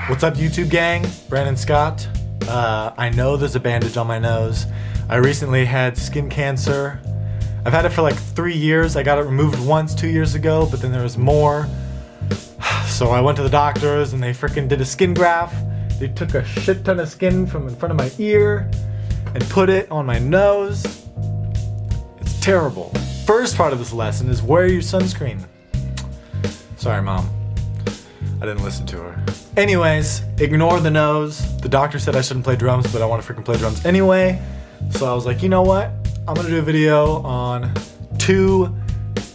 What's up, YouTube gang? Brandon Scott. I know there's a bandage on my nose. I recently had skin cancer. I've had it for like 3 years. I got it removed once 2 years ago, but then there was more. So I went to the doctors and they freaking did a skin graft. They took a shit ton of skin from in front of my ear and put it on my nose. It's terrible. First part of this lesson is wear your sunscreen. Sorry, Mom. I didn't listen to her. Anyways, ignore the nose. The doctor said I shouldn't play drums, but I want to freaking play drums anyway. So I was like, you know what? I'm gonna do a video on 2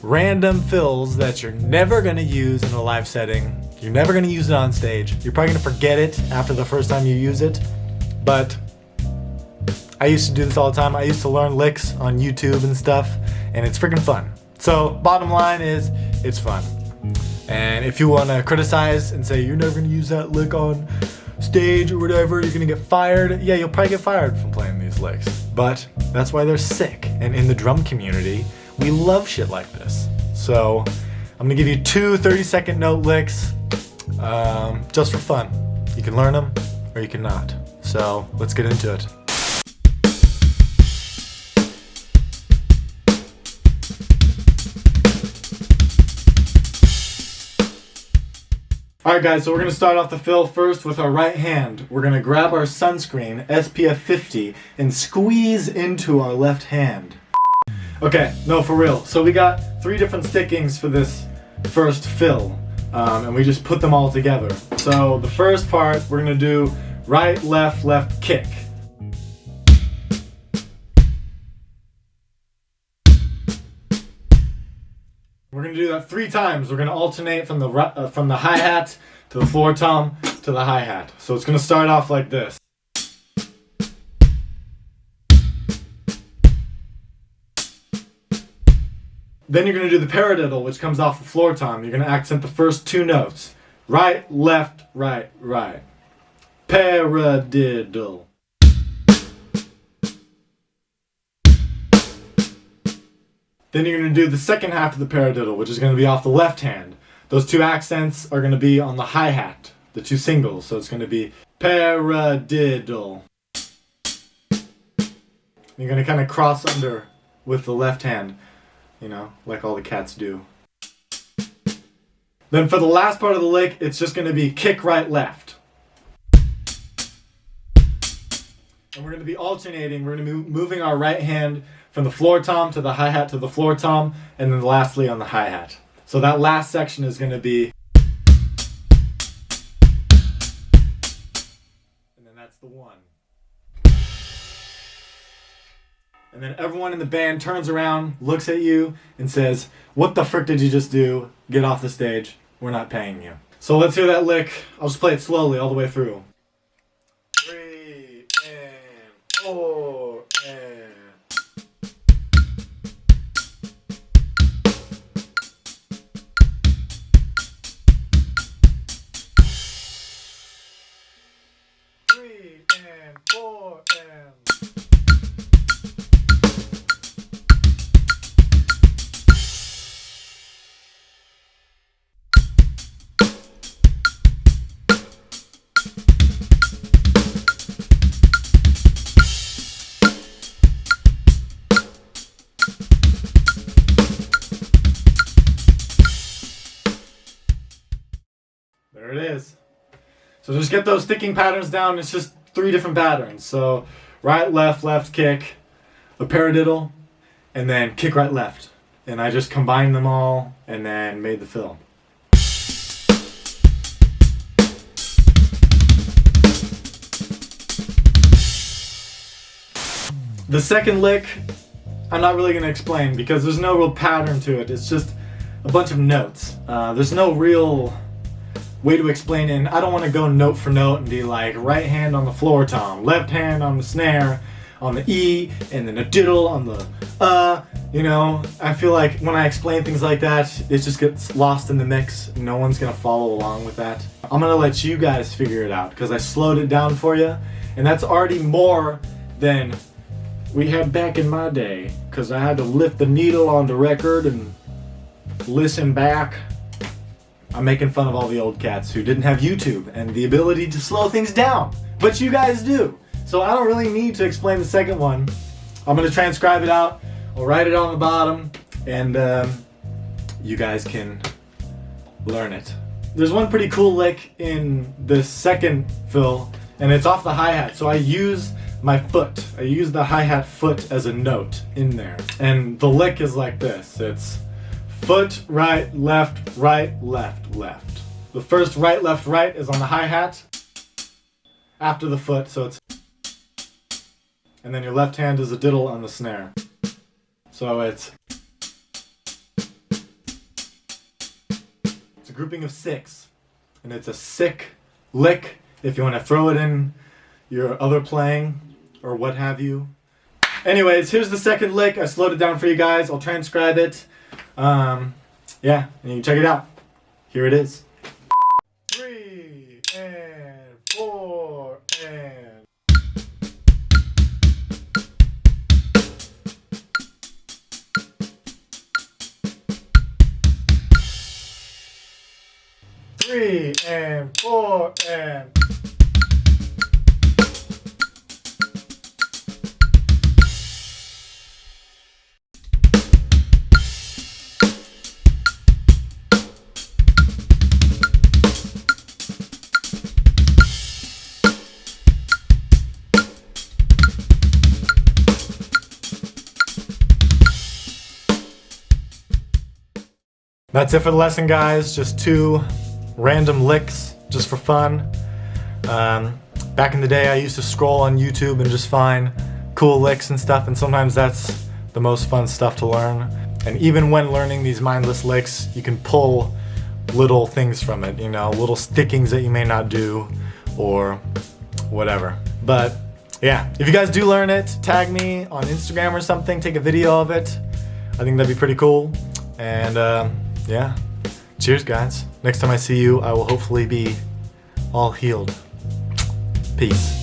random fills that you're never gonna use in a live setting. You're never gonna use it on stage. You're probably gonna forget it after the first time you use it. But I used to do this all the time. I used to learn licks on YouTube and stuff, and it's freaking fun. So bottom line is, it's fun. And if you want to criticize and say you're never going to use that lick on stage or whatever, you're going to get fired. Yeah, you'll probably get fired from playing these licks. But that's why they're sick. And in the drum community, we love shit like this. So I'm going to give you 2 30-second note licks just for fun. You can learn them or you can not. So let's get into it. Alright guys, so we're going to start off the fill first with our right hand. We're going to grab our sunscreen, SPF 50, and squeeze into our left hand. Okay, no, for real. So we got 3 different stickings for this first fill, and we just put them all together. So the first part, we're going to do right, left, kick. We're going to do that 3 times. We're going to alternate from the hi-hat to the floor tom to the hi-hat. So it's going to start off like this. Then you're going to do the paradiddle, which comes off the floor tom. You're going to accent the first 2 notes. Right, left, right, right. Paradiddle. Then you're going to do the second half of the paradiddle, which is going to be off the left hand. Those 2 accents are going to be on the hi-hat, the 2 singles. So it's going to be paradiddle. You're going to kind of cross under with the left hand, you know, like all the cats do. Then for the last part of the lick, it's just going to be kick right, left. And we're going to be alternating. We're going to be moving our right hand from the floor tom to the hi-hat to the floor tom, and then lastly on the hi-hat. So that last section is going to be, and then that's the 1. And then everyone in the band turns around, looks at you, and says, "What the frick did you just do? Get off the stage. We're not paying you." So let's hear that lick. I'll just play it slowly all the way through. 3 and 4 and... and 4 and... There it is. So just get those sticking patterns down. It's just 3 different patterns. So right, left, kick, a paradiddle, and then kick right, left. And I just combined them all and then made the fill. The second lick, I'm not really going to explain because there's no real pattern to it. It's just a bunch of notes. There's no real way to explain it, and I don't want to go note for note and be like right hand on the floor tom, left hand on the snare, on the E, and then a diddle on the you know. I feel like when I explain things like that, it just gets lost in the mix. No one's gonna follow along with that. I'm gonna let you guys figure it out because I slowed it down for you, and that's already more than we had back in my day, because I had to lift the needle on the record and listen back I'm making fun of all the old cats who didn't have YouTube and the ability to slow things down. But you guys do. So I don't really need to explain the second one. I'm gonna transcribe it out. I'll write it on the bottom, and you guys can learn it. There's one pretty cool lick in the second fill, and it's off the hi-hat. So I use my foot. I use the hi-hat foot as a note in there. And the lick is like this. It's foot, right, left, left. The first right, left, right is on the hi-hat after the foot, so it's, and then your left hand is a diddle on the snare. So it's a grouping of 6, and it's a sick lick if you want to throw it in your other playing or what have you. Anyways, here's the second lick. I slowed it down for you guys. I'll transcribe it. Yeah, and you can check it out. Here it is. 3 and 4 and 3 and 4 and that's it for the lesson, guys. Just 2 random licks just for fun. Back in the day I used to scroll on YouTube and just find cool licks and stuff, and sometimes that's the most fun stuff to learn. And even when learning these mindless licks, you can pull little things from it, you know, little stickings that you may not do or whatever. But yeah, if you guys do learn it, tag me on Instagram or something, take a video of it. I think that'd be pretty cool. And yeah, cheers guys. Next time I see you, I will hopefully be all healed. Peace.